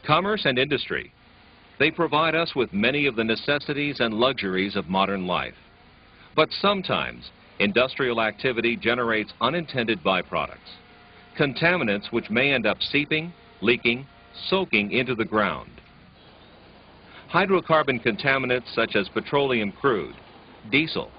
Commerce and industry. They provide us with many of the necessities and luxuries of modern life. But sometimes, industrial activity generates unintended byproducts, contaminants which may end up seeping, leaking, soaking into the ground. Hydrocarbon contaminants such as petroleum crude, diesel,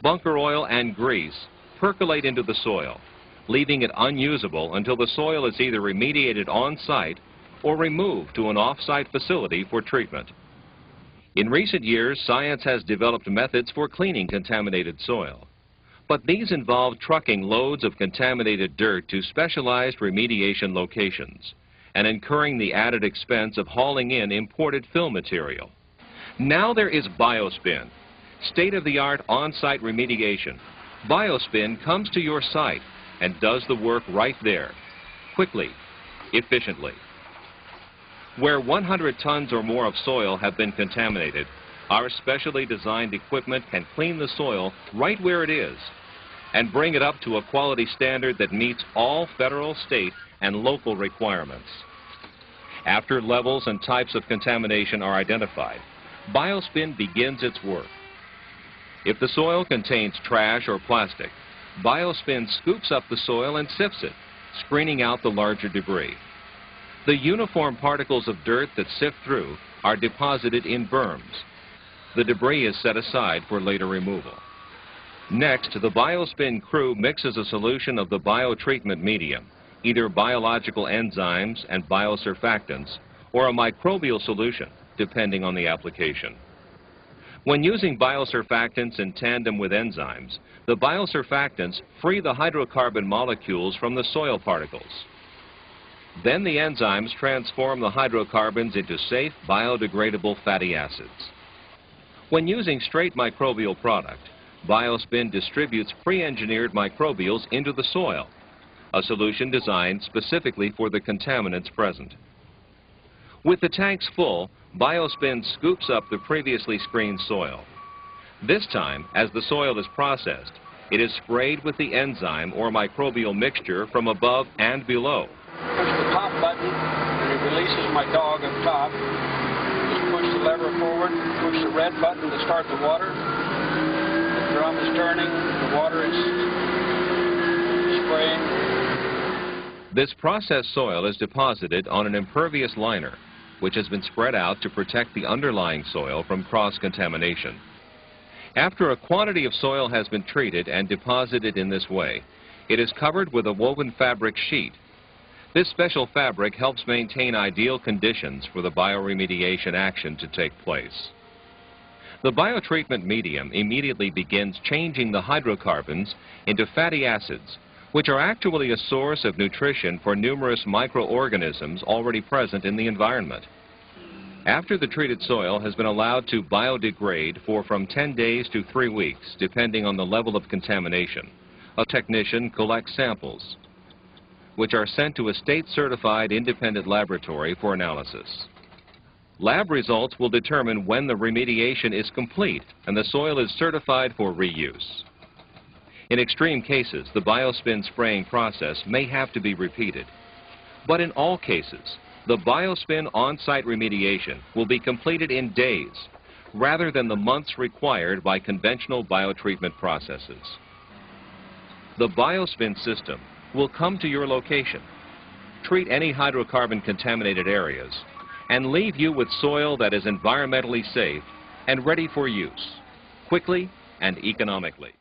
bunker oil, and grease percolate into the soil, leaving it unusable until the soil is either remediated on-site or removed to an off-site facility for treatment. In recent years, science has developed methods for cleaning contaminated soil. But these involve trucking loads of contaminated dirt to specialized remediation locations and incurring the added expense of hauling in imported fill material. Now there is Biospin, state-of-the-art on-site remediation. Biospin comes to your site and does the work right there, quickly, efficiently. Where 100 tons or more of soil have been contaminated, our specially designed equipment can clean the soil right where it is and bring it up to a quality standard that meets all federal, state, and local requirements. After levels and types of contamination are identified, Biospin begins its work. If the soil contains trash or plastic, Biospin scoops up the soil and sifts it, screening out the larger debris. The uniform particles of dirt that sift through are deposited in berms. The debris is set aside for later removal. Next, the Biospin crew mixes a solution of the biotreatment medium, either biological enzymes and biosurfactants, or a microbial solution, depending on the application. When using biosurfactants in tandem with enzymes, the biosurfactants free the hydrocarbon molecules from the soil particles. Then the enzymes transform the hydrocarbons into safe, biodegradable fatty acids. When using straight microbial product, Biospin distributes pre-engineered microbials into the soil, a solution designed specifically for the contaminants present. With the tanks full, Biospin scoops up the previously screened soil. This time, as the soil is processed, it is sprayed with the enzyme or microbial mixture from above and below. Push the top button and it releases my dog up top. Just push the lever forward, push the red button to start the water. The drum is turning, the water is spraying. This processed soil is deposited on an impervious liner, which has been spread out to protect the underlying soil from cross-contamination. After a quantity of soil has been treated and deposited in this way, it is covered with a woven fabric sheet. This special fabric helps maintain ideal conditions for the bioremediation action to take place. The biotreatment medium immediately begins changing the hydrocarbons into fatty acids, which are actually a source of nutrition for numerous microorganisms already present in the environment. After the treated soil has been allowed to biodegrade for from 10 days to 3 weeks, depending on the level of contamination, a technician collects samples, which are sent to a state-certified independent laboratory for analysis. Lab results will determine when the remediation is complete and the soil is certified for reuse. In extreme cases, the Biospin spraying process may have to be repeated. But in all cases, the Biospin on-site remediation will be completed in days, rather than the months required by conventional biotreatment processes. The Biospin system will come to your location, treat any hydrocarbon-contaminated areas, and leave you with soil that is environmentally safe and ready for use, quickly and economically.